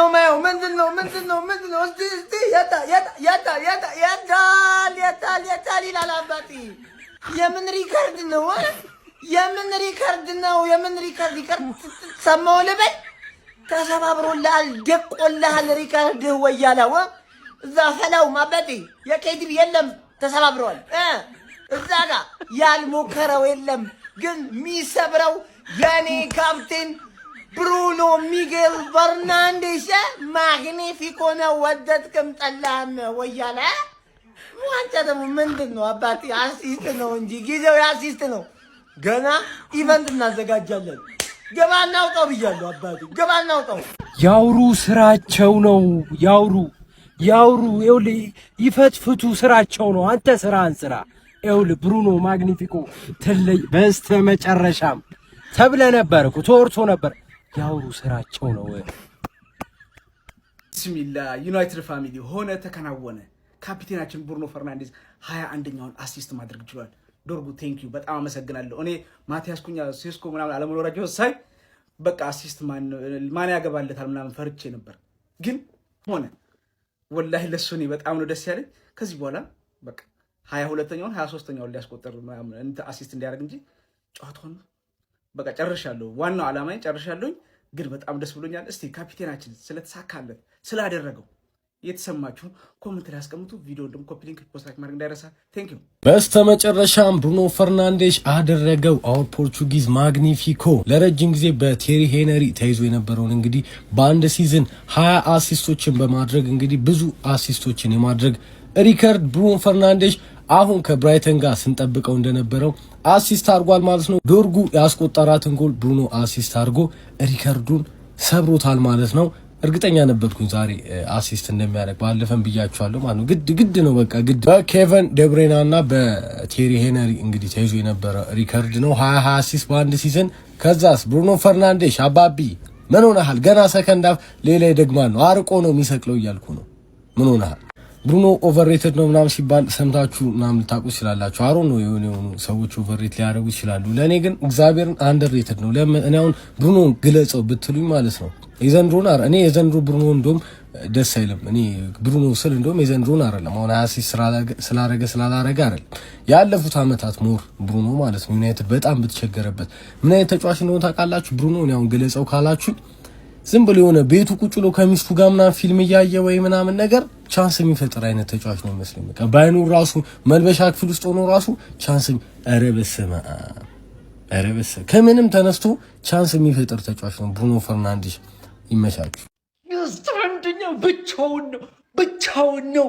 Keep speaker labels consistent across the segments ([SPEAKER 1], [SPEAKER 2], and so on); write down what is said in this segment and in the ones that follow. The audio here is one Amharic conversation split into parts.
[SPEAKER 1] ምንድነው ማየው? ምንድነው እስቲ ያታ ይላል አባቴ። የምን ሪከርድ ነው? የምን ሪከርድ ሰማው ልበል? ተሰባብሮልሃል፣ ደቆልሃል ሪከርድህ ወያላው እዛ ፈላው ማበጤ የኬቲቪ የለም ተሰባብሯል። እዛ ጋር ያልሞከረው የለም ግን ሚሰብረው የኔ ካፕቴን ብሩኖ ሚጌል ፈርናንዴስ ማግኒፊኮ ነው። ወደድክም ጠላህም ወያላ ዋንጫ ደግሞ ምንድን ነው አባቴ? አሲስት ነው እንጂ ጊዜው የአሲስት ነው። ገና ኢቨንት እናዘጋጃለን። ገባ እናውጣው ብያለሁ አባቴ፣ ገባ እናውጣው።
[SPEAKER 2] ያውሩ ስራቸው ነው። ያውሩ ይኸውልህ፣ ይፈትፍቱ ስራቸው ነው። አንተ ስራህን ስራ። ይኸውልህ ብሩኖ ማግኒፊኮ ትለይ በስተመጨረሻም ተብለ ነበር እኮ ተወርቶ ነበር። ያውሩ ስራቸው ነው።
[SPEAKER 3] ቢስሚላ ዩናይትድ ፋሚሊ ሆነ ተከናወነ። ካፒቴናችን ብሩኖ ፈርናንዴዝ 21ኛውን አሲስት ማድረግ ችሏል። ዶርጉ ቴንክ ዩ በጣም አመሰግናለሁ። እኔ ማቲያስ ኩኛ ሴስኮ ምናምን አለመኖራቸው ሳይ በቃ አሲስት ማን ያገባለታል ምናምን ፈርቼ ነበር፣ ግን ሆነ። ወላሂ ለሱ እኔ በጣም ነው ደስ ያለኝ። ከዚህ በኋላ በቃ 22ኛውን 23ኛውን ሊያስቆጥር እንት አሲስት እንዲያደርግ እንጂ ጨዋታውን በቃ ጨርሻለሁ። ዋናው ዓላማዬ ጨርሻለሁኝ፣ ግን በጣም ደስ ብሎኛል። እስቲ ካፒቴናችን ስለተሳካለት ስላደረገው የተሰማችሁን ኮሜንት ላይ አስቀምጡ። ቪዲዮ ደግሞ ኮፒ ሊንክ ፖስት ላይክ ማድረግ እንዳይረሳ። ቴንክ ዩ።
[SPEAKER 2] በስተመጨረሻም ብሩኖ ፈርናንዴዝ አደረገው አውር ፖርቹጊዝ ማግኒፊኮ። ለረጅም ጊዜ በቴሪ ሄነሪ ተይዞ የነበረውን እንግዲህ በአንድ ሲዝን 20 አሲስቶችን በማድረግ እንግዲህ ብዙ አሲስቶችን የማድረግ ሪከርድ ብሩኖ ፈርናንዴዝ አሁን ከብራይተን ጋር ስንጠብቀው እንደነበረው አሲስት አድርጓል ማለት ነው። ዶርጉ ያስቆጠራትን ጎል ብሩኖ አሲስት አድርጎ ሪከርዱን ሰብሮታል ማለት ነው። እርግጠኛ ነበርኩኝ ዛሬ አሲስት እንደሚያደርግ፣ ባለፈን ብያችኋለሁ ማለት ነው። ግድ ነው በቃ ግድ። በኬቨን ደብሬና እና በቴሪ ሄነሪ እንግዲህ ተይዞ የነበረ ሪከርድ ነው 20 አሲስት በአንድ ሲዝን። ከዛስ ብሩኖ ፈርናንዴዝ አባቢ ምን ሆነሃል? ገና ሰከንድ አፍ ሌላ ይደግማል ነው፣ አርቆ ነው የሚሰቅለው እያልኩ ነው። ምን ሆነሃል? ብሩኖ ኦቨርሬትድ ነው ምናምን ሲባል ሰምታችሁ ምናምን ልታውቁ ይችላላችሁ። አሮ ነው የሆኑ ሰዎች ኦቨርሬት ሊያደርጉ ይችላሉ። ለእኔ ግን እግዚአብሔርን አንደርሬትድ ነው። ለምን እኔ አሁን ብሩኖን ግለጸው ብትሉኝ ማለት ነው የዘንድሮን እኔ የዘንድሮ ብሩኖ እንደውም ደስ አይልም። እኔ ብሩኖ ስል እንደውም የዘንድሮን አይደለም አሁን አሲስት ስላላረገ አይደለም፣ ያለፉት አመታት ሞር ብሩኖ ማለት ነው ዩናይትድ በጣም ብትቸገረበት ምን አይነት ተጫዋች እንደሆነ ታውቃላችሁ። ብሩኖ እኔ አሁን ግለጸው ካላችሁ ዝም ብሎ የሆነ ቤቱ ቁጭ ብሎ ከሚስቱ ጋር ምናምን ፊልም እያየ ወይ ምናምን ነገር ቻንስ የሚፈጥር አይነት ተጫዋች ነው የሚመስለኝ። በቃ ባይኑ ራሱ መልበሻ ክፍል ውስጥ ሆኖ ራሱ ቻንስ ከምንም ተነስቶ ቻንስ የሚፈጥር ተጫዋች ነው ብሩኖ ፈርናንዴዝ። ይመቻችሁ።
[SPEAKER 4] አንደኛው ብቻውን ነው።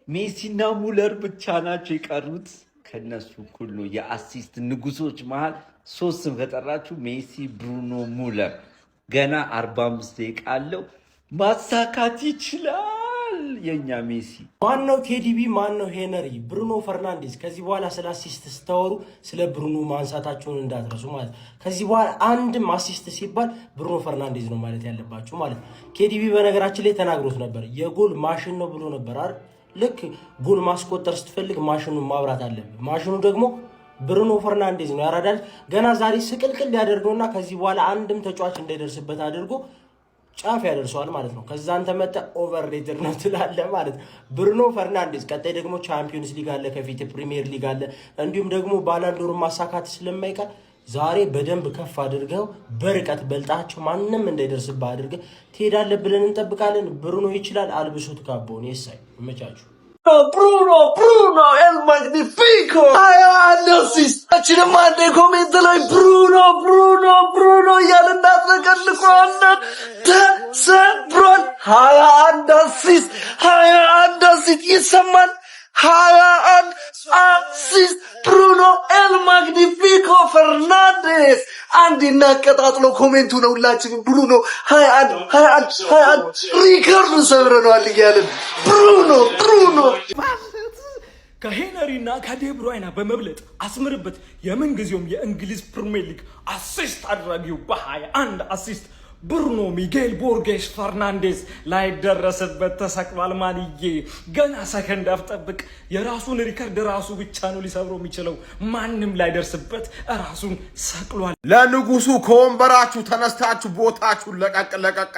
[SPEAKER 4] ሜሲና ሙለር ብቻ ናቸው የቀሩት። ከነሱ ሁሉ የአሲስት ንጉሶች መሃል ሶስት ከጠራችሁ ሜሲ፣ ብሩኖ፣ ሙለር ገና 45 ደቂቃ አለው፣ ማሳካት ይችላል የኛ ሜሲ።
[SPEAKER 2] ማነው ቴዲቢ? ማነው ሄነሪ? ብሩኖ ፈርናንዴዝ። ከዚህ በኋላ ስለ አሲስት ስታወሩ ስለ ብሩኖ ማንሳታችሁን እንዳትረሱ ማለት። ከዚህ በኋላ አንድም አሲስት ሲባል ብሩኖ ፈርናንዴዝ ነው ማለት ያለባችሁ ማለት። ኬዲቢ በነገራችን ላይ ተናግሮት ነበር፣ የጎል ማሽን ነው ብሎ ነበር አይደል? ልክ ጎል ማስቆጠር ስትፈልግ ማሽኑን ማብራት አለብህ። ማሽኑ ደግሞ ብሩኖ ፈርናንዴዝ ነው ያራዳል። ገና ዛሬ ስቅልቅል ያደርገውና ከዚህ በኋላ አንድም ተጫዋች እንዳይደርስበት አድርጎ ጫፍ ያደርሰዋል ማለት ነው። ከዛ አንተ መጣ ኦቨርሬትድ ነው ትላለህ ማለት ነው ብሩኖ ፈርናንዴዝ። ቀጣይ ደግሞ ቻምፒዮንስ ሊግ አለ፣ ከፊት ፕሪሚየር ሊግ አለ፣ እንዲሁም ደግሞ ባላንዶር ማሳካት ስለማይቀር ዛሬ በደንብ ከፍ አድርገው በርቀት በልጣቸው ማንንም እንዳይደርስበት አድርገህ ትሄዳለህ ብለን እንጠብቃለን። ብሩኖ ይችላል። አልብሱት ካቦን ይሳይ መቻችሁ
[SPEAKER 4] Bruno el magnifico. Assist. Accidenti mande commenta ላይ Bruno ያለና ተቀልቋል። ተሰብሯል። 21 አሲስት ይሰማል። 21 አሲስት ብሩኖ ኤል ማግኒፊኮ ፈርናንዴዝ። አንድ እናቀጣጥሎ ኮሜንቱ ነው ሁላችንም ብሩኖ 21 ሪከርድ ሰብረናል እያለን ብሩኖ
[SPEAKER 5] ከሄነሪና ከዴብሮይና በመብለጥ አስምርበት። የምንጊዜውም የእንግሊዝ ፕሪሚየር ሊግ አሲስት አድራጊው በ21 አሲስት ብሩኖ ሚጌል ቦርጌስ ፈርናንዴዝ ላይ ደረሰበት ተሰቅሏል። ማንዬ ገና ሰከንድ አፍጠብቅ የራሱን ሪከርድ ራሱ ብቻ ነው ሊሰብረው የሚችለው ማንም ላይ ደርስበት ራሱን ሰቅሏል።
[SPEAKER 6] ለንጉሱ ከወንበራችሁ ተነስታችሁ ቦታችሁን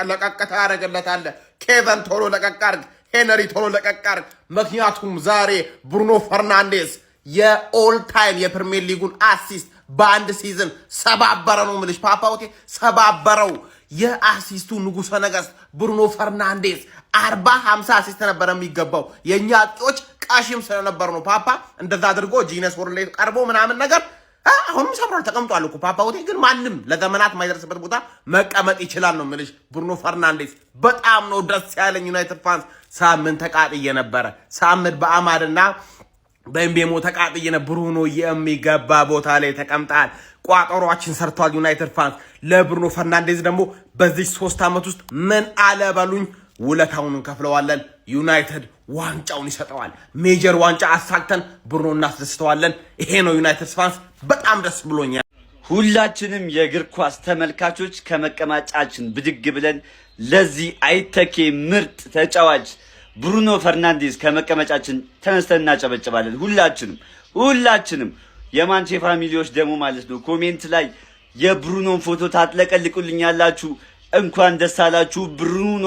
[SPEAKER 6] ለቀቅ ታደርግለታለህ። ኬቨን ቶሎ ለቀቅ አድርግ፣ ሄነሪ ቶሎ ለቀቅ አድርግ። ምክንያቱም ዛሬ ብሩኖ ፈርናንዴዝ የኦል ታይም የፕሪሚየር ሊጉን አሲስት በአንድ ሲዝን ሰባበረ ነው የምልሽ ፓፓውቴ፣ ሰባበረው። የአሲስቱ ንጉሠ ነገሥት ብሩኖ ፈርናንዴዝ 40-50 አሲስት ነበር የሚገባው። የእኛ አጥቂዎች ቃሽም ስለነበር ነው ፓፓ እንደዛ አድርጎ ጂነስ ወርልድ ላይ ቀርቦ ምናምን ነገር አሁንም ሰብሯል፣ ተቀምጧል እኮ ፓፓውቴ። ግን ማንም ለዘመናት የማይደርስበት ቦታ መቀመጥ ይችላል ነው የምልሽ ብሩኖ ፈርናንዴዝ። በጣም ነው ደስ ያለኝ ዩናይትድ ፋንስ። ሳምንት ተቃጥዬ ነበረ፣ ሳምንት በአማድና በኤምቤሞ ተቃጥዬ ነበር። ብሩኖ የሚገባ ቦታ ላይ ተቀምጣል። ቋጠሯችን ሰርቷል ዩናይትድ ፋንስ። ለብሩኖ ፈርናንዴዝ ደግሞ በዚህ 3 ዓመት ውስጥ ምን አለበሉኝ ውለታውን እንከፍለዋለን። ዩናይትድ ዋንጫውን ይሰጠዋል። ሜጀር ዋንጫ አሳክተን ብሩኖ እናስደስተዋለን። ይሄ ነው ዩናይትድ ፋንስ። በጣም ደስ ብሎኛል።
[SPEAKER 7] ሁላችንም የእግር ኳስ ተመልካቾች ከመቀማጫችን ብድግ ብለን ለዚህ አይተኬ ምርጥ ተጫዋች ብሩኖ ፈርናንዴዝ ከመቀመጫችን ተነስተን እናጨበጭባለን። ሁላችንም የማንቼ ፋሚሊዎች ደግሞ ማለት ነው ኮሜንት ላይ የብሩኖን ፎቶ ታጥለቀልቁልኛላችሁ። እንኳን ደስ አላችሁ። ብሩኖ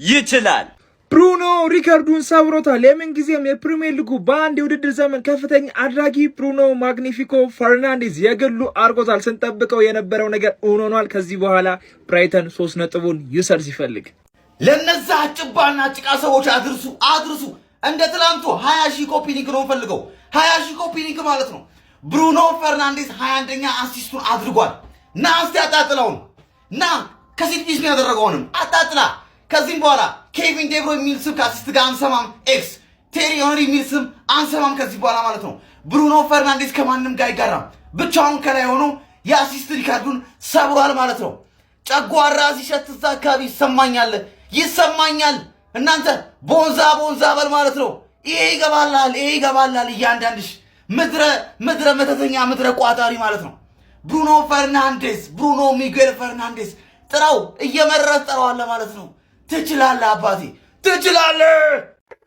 [SPEAKER 7] ይችላል።
[SPEAKER 8] ብሩኖ ሪከርዱን ሰብሮታል። የምን ጊዜም የፕሪሚየር ሊጉ በአንድ የውድድር ዘመን ከፍተኛ አድራጊ ብሩኖ ማግኒፊኮ ፈርናንዴዝ የግሉ አርጎታል። ስንጠብቀው የነበረው ነገር ሆኗል። ከዚህ በኋላ ብራይተን 3 ነጥቡን ይውሰድ ሲፈልግ
[SPEAKER 9] ለነዛ ጭባና ጭቃ ሰዎች አድርሱ። እንደ ትላንቱ 20 ሺህ ኮፒ ሊንክ ነው ፈልገው 20 ሺህ ኮፒ ሊንክ ማለት ነው። ብሩኖ ፈርናንዴዝ 21ኛ አሲስቱን አድርጓል። ና እስቲ አጣጥላውን ና ከሲቲስ ነው ያደረገውንም አጣጥላ። ከዚህም በኋላ ኬቪን ዴብሮ የሚል ስም ከአሲስት ጋር አንሰማም። ኤክስ ቴሪ ሄንሪ የሚል ስም አንሰማም ከዚህ በኋላ ማለት ነው። ብሩኖ ፈርናንዴዝ ከማንም ጋር አይጋራም። ብቻውን ከላይ ሆኖ የአሲስት ሪካርዱን ሰብሯል ማለት ነው። ጨጓራ ሲሸት እዛ አካባቢ ይሰማኛል። እናንተ ቦንዛ በል ማለት ነው። ይሄ ይገባላል እያንዳንድሽ ምድረ መተተኛ ምድረ ቋጣሪ ማለት ነው። ብሩኖ ፈርናንዴዝ ብሩኖ ሚጌል ፈርናንዴዝ ጥራው እየመረጥ ጥራዋለ ማለት ነው። ትችላለህ አባቴ ትችላለህ።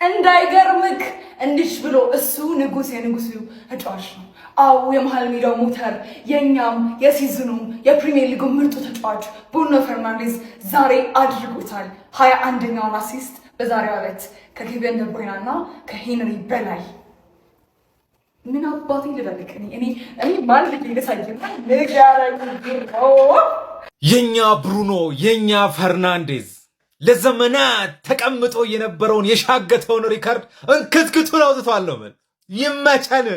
[SPEAKER 10] እንዳይገርምክ እንዲሽ ብሎ እሱ የንጉሱ ተጫዋች ነው። አው የመሃል ሜዳው ሞተር የኛም የሲዝኑ የፕሪሚየር ሊጉ ምርጡ ተጫዋች ብሩኖ ፈርናንዴዝ ዛሬ አድርጎታል። 21ኛውን አሲስት በዛሬው ዕለት ከኬቨን ደ ብሩይነ እና ከሄንሪ በላይ ምን አባቴ ልበልክ እኔ ማለት ይገሳየና
[SPEAKER 5] የኛ ብሩኖ የኛ ፈርናንዴዝ ለዘመናት ተቀምጦ የነበረውን የሻገተውን ሪከርድ እንክትክቱን አውጥቷል ነው ምን ይመቻል።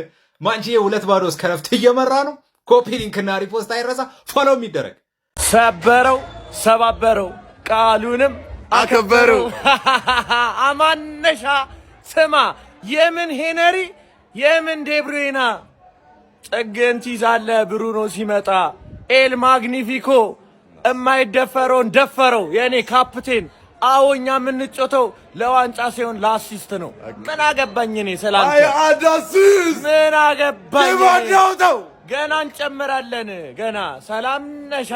[SPEAKER 5] ማንቺ 2-0 እስከ ረፍት እየመራ ነው። ኮፒ ሊንክና ሪፖስት አይረሳ። ፎሎ የሚደረግ
[SPEAKER 11] ሰባበረው ቃሉንም አከበረው። አማነሻ ስማ የምን ሄነሪ የምን ዴብሩይና ጥግን ትይዛለህ። ብሩኖ ሲመጣ ኤል ማግኒፊኮ የማይደፈረውን ደፈረው። የኔ ካፕቴን አዎኛ የምንጮተው ለዋንጫ ሲሆን ለአሲስት ነው። ምን አገባኝ እኔ ሰላም ምን አገባኝ ገና እንጨምራለን። ገና ሰላም ነሻ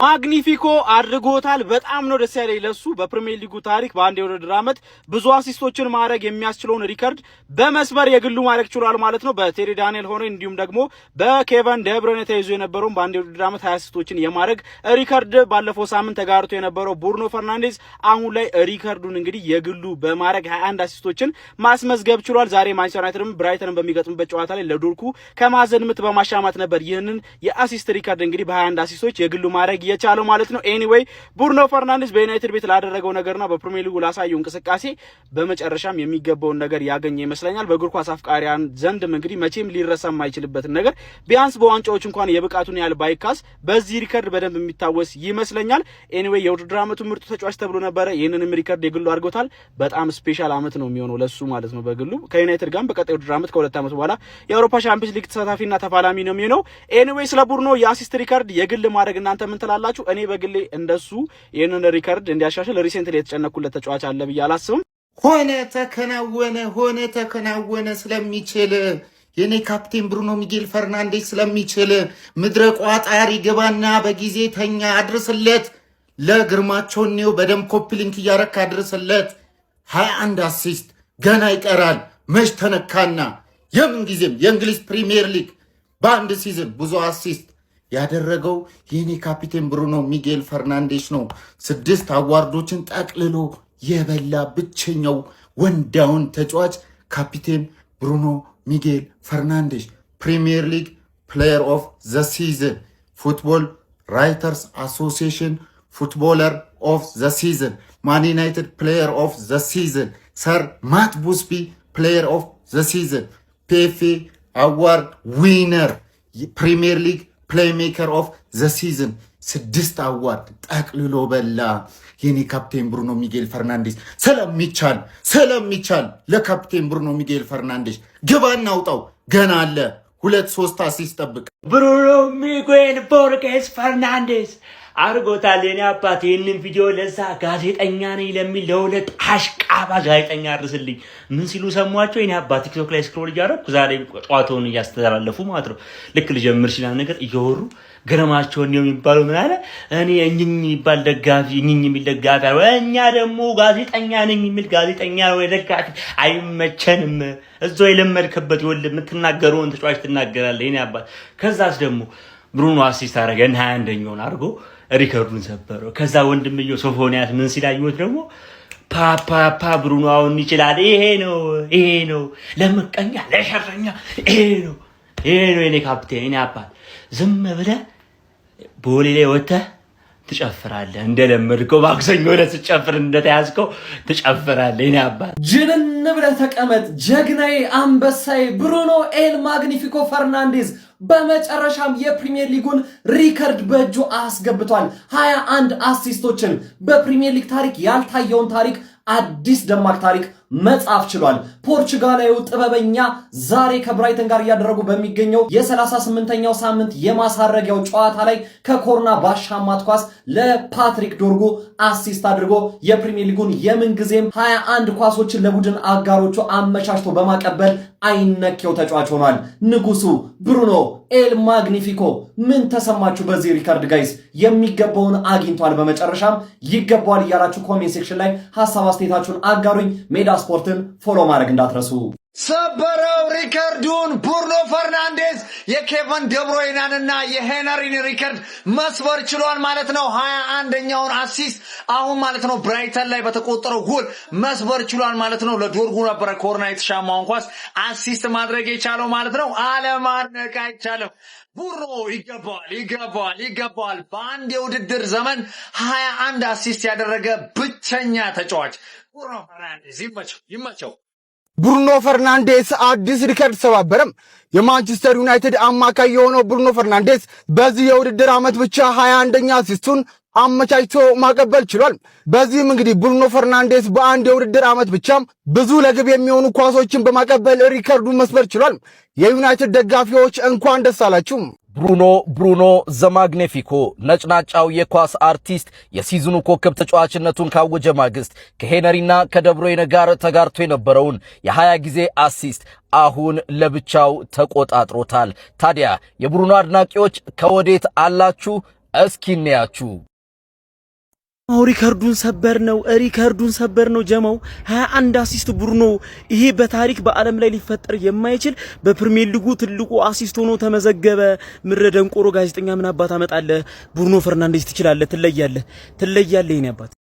[SPEAKER 12] ማግኒፊኮ አድርጎታል። በጣም ነው ደስ ያለኝ ለሱ። በፕሪሚየር ሊጉ ታሪክ በአንድ የውድድር ዓመት ብዙ አሲስቶችን ማድረግ የሚያስችለውን ሪከርድ በመስበር የግሉ ማድረግ ችሏል ማለት ነው። በቴሪ ዳንኤል ሆኖ እንዲሁም ደግሞ በኬቨን ደ ብሩይነ ተይዞ የነበረውን በአንድ የውድድር ዓመት 20 አሲስቶችን የማድረግ ሪከርድ ባለፈው ሳምንት ተጋርቶ የነበረው ብሩኖ ፈርናንዴዝ አሁን ላይ ሪከርዱን እንግዲህ የግሉ በማድረግ 21 አሲስቶችን ማስመዝገብ ችሏል። ዛሬ ማንቸስተር ዩናይትድም ብራይተንን በሚገጥምበት ጨዋታ ላይ ለዶርኩ ከማዘን ምት በማሻማ ነበር ይህንን የአሲስት ሪካርድ እንግዲህ በ21 አሲስቶች የግሉ ማድረግ የቻለው ማለት ነው። ኤኒዌይ ብሩኖ ፈርናንዴዝ በዩናይትድ ቤት ላደረገው ነገርና በፕሪሚየር ሊጉ ላሳየው እንቅስቃሴ በመጨረሻም የሚገባውን ነገር ያገኘ ይመስለኛል። በእግር ኳስ አፍቃሪያን ዘንድም እንግዲህ መቼም ሊረሳ የማይችልበትን ነገር ቢያንስ በዋንጫዎች እንኳን የብቃቱን ያህል ባይካስ በዚህ ሪካርድ በደንብ የሚታወስ ይመስለኛል። ኤኒዌይ የውድድር ዓመቱ ምርጡ ተጫዋች ተብሎ ነበረ። ይህንንም ሪካርድ የግሉ አድርጎታል። በጣም ስፔሻል ዓመት ነው የሚሆነው ለሱ ማለት ነው። በግሉ ከዩናይትድ ጋር በቀጣይ ውድድር ዓመት ከ2 ዓመት በኋላ የአውሮፓ ቻምፒየንስ ሊግ ተሳታፊና ተፋላሚ ነው የሚሆነው። ኤኒዌይ ስለ ብሩኖ የአሲስት ሪካርድ የግል ማድረግ እናንተ ምን ትላላችሁ? እኔ በግሌ እንደሱ ይሄንን ሪካርድ እንዲያሻሽል ሪሴንትሊ የተጨነኩለት ተጫዋች አለ ብዬ አላስብም።
[SPEAKER 1] ሆነ ተከናወነ ስለሚችል የኔ ካፕቴን ብሩኖ ሚጌል ፈርናንዴዝ ስለሚችል ምድረ ቋጣሪ ግባና በጊዜ ተኛ አድርስለት ለግርማቸው ነው በደም ኮፒ ሊንክ እያረካ አድርስለት 21 አሲስት ገና ይቀራል መች ተነካና የምን ጊዜም የእንግሊዝ ፕሪሚየር ሊግ በአንድ ሲዝን ብዙ አሲስት ያደረገው የኔ ካፒቴን ብሩኖ ሚጌል ፈርናንዴዝ ነው 6 አዋርዶችን ጠቅልሎ የበላ ብቸኛው ወንዳውን ተጫዋች ካፒቴን ብሩኖ ሚጌል ፈርናንዴዝ ፕሪሚየር ሊግ ፕሌየር ኦፍ ዘ ሲዝን ፉትቦል ራይተርስ አሶሲዬሽን ፉትቦለር ኦፍ ዘ ሲዝን ማን ዩናይትድ ፕሌየር ኦፍ ዘ ሲዝን ሰር ማት ቡስቢ ፕሌየር ኦፍ ዘ ሲዝን ፒኤፍኤ አዋርድ ዊነር ፕሪሚየር ሊግ ፕሌይሜከር ኦፍ ዘ ሲዝን 6 አዋርድ ጠቅልሎ በላ የኔ ካፕቴን ብሩኖ ሚጌል ፈርናንዴዝ ስለሚቻል ለካፕቴን ብሩኖ ሚጌል ፈርናንዴዝ ግባና አውጣው ገና አለ 2-3 አሲስት ጠብቅ
[SPEAKER 13] ብሩኖ ሚጌል ቦርጌስ ፈርናንዴዝ አርጎታል የኔ አባት ይህንን ቪዲዮ ለዛ ጋዜጠኛ ነኝ ለሚል ለሁለት አሽቃባ ጋዜጠኛ አርስልኝ ምን ሲሉ ሰሟቸው የኔ አባት ቲክቶክ ላይ ስክሮል እያደረኩ ዛሬ ጧቶን እያስተላለፉ ማለት ነው ልክ ልጀምር ሲላል ነገር እየወሩ ግርማቸው ነው የሚባለው ምን አለ እኔ እኝኝ የሚባል ደጋፊ እኝኝ የሚል ደጋፊ እኛ ደግሞ ጋዜጠኛ ነኝ የሚል ጋዜጠኛ ነው ደጋፊ አይመቸንም እዛው የለመድከበት ይወል የምትናገረውን ተጫዋች ትናገራለህ የኔ አባት ከዛስ ደግሞ ብሩኖ አሲስት አረገን 21ኛውን አርጎ ሪከርዱን ሰበረው ከዛ ወንድምየው ሶፎንያስ ምን ሲላዩት ደግሞ ፓፓ ብሩኖ አሁን ይችላል ይሄ ነው ለምቀኛ ለሸረኛ ይሄ ነው የኔ ካፕቴን የኔ አባት ዝም ብለህ ቦሌ ላይ ወጥተህ ትጨፍራለህ እንደለመድከው ማክሰኞ ዕለት ትጨፍር እንደተያዝከው ትጨፍራለህ የኔ አባት
[SPEAKER 2] ጅንን ብለህ ተቀመጥ ጀግናዬ አንበሳዬ ብሩኖ ኤል ማግኒፊኮ ፈርናንዴዝ በመጨረሻም የፕሪሚየር ሊጉን ሪከርድ በእጁ አስገብቷል 21 አሲስቶችን በፕሪሚየር ሊግ ታሪክ ያልታየውን ታሪክ አዲስ ደማቅ ታሪክ መጻፍ ችሏል ፖርቹጋላዊው ጥበበኛ ዛሬ ከብራይተን ጋር ያደረጉ በሚገኘው የ38ኛው ሳምንት የማሳረጊያው ጨዋታ ላይ ከኮርና ባሻማት ኳስ ለፓትሪክ ዶርጉ አሲስት አድርጎ የፕሪሚየር ሊጉን የምንጊዜም 21 ኳሶችን ለቡድን አጋሮቹ አመቻችቶ በማቀበል አይነኬው ተጫዋች ሆኗል ንጉሱ ብሩኖ ኤል ማግኒፊኮ ምን ተሰማችሁ በዚህ ሪከርድ ጋይስ የሚገባውን አግኝቷል በመጨረሻም ይገባዋል እያላችሁ ኮሜንት ሴክሽን ላይ ሐሳብ አስተያየታችሁን አጋሩኝ ሜዳ ስፖርትን ፎሎ ማድረግ እንዳትረሱ
[SPEAKER 4] ሰበረው ሪከርዱን ብሩኖ ፈርናንዴዝ የኬቨን ደብሮይናንና የሄነሪን ሪከርድ መስበር ችሏል ማለት ነው 21ኛውን አሲስት አሁን ማለት ነው ብራይተን ላይ በተቆጠረው ጎል መስበር ችሏል ማለት ነው ለዶርጉ ነበር ኮርና የተሻማውን ኳስ አሲስት ማድረግ የቻለው ማለት ነው አለማነቅ አይቻለው ብሩኖ ይገባዋል በአንድ የውድድር ዘመን 21 አሲስት ያደረገ ብቸኛ ተጫዋች ብሩኖ ፈርናንዴዝ ይመቸው
[SPEAKER 6] ብሩኖ ፈርናንዴዝ አዲስ ሪከርድ ሰባበረም የማንቸስተር ዩናይትድ አማካይ የሆነው ብሩኖ ፈርናንዴዝ በዚህ የውድድር ዓመት ብቻ 21ኛ አሲስቱን አመቻችቶ ማቀበል ችሏል በዚህም እንግዲህ ብሩኖ ፈርናንዴዝ በአንድ የውድድር ዓመት ብቻ ብዙ ለግብ የሚሆኑ ኳሶችን በማቀበል ሪከርዱን መስበር ችሏል የዩናይትድ ደጋፊዎች እንኳን ደስ አላችሁ
[SPEAKER 14] ብሩኖ ዘማግኒፊኮ ነጭናጫው የኳስ አርቲስት የሲዝኑ ኮከብ ተጫዋችነቱን ካወጀ ማግስት ከሄነሪና ከደብሮይነ ጋር ተጋርቶ የነበረውን የ20 ጊዜ አሲስት አሁን ለብቻው ተቆጣጥሮታል ታዲያ የብሩኖ አድናቂዎች ከወዴት አላችሁ እስኪ እንያችሁ
[SPEAKER 12] ሪከርዱን ሰበር ነው ጀማው 21 አሲስት ብሩኖ ይሄ በታሪክ በዓለም ላይ ሊፈጠር የማይችል በፕሪሚየር ሊጉ ትልቁ አሲስት ሆኖ ተመዘገበ ምረደንቆሮ ጋዜጠኛ ምን አባት አመጣለ ብሩኖ ፈርናንዴዝ ትችላለህ ትለያለህ የኔ አባት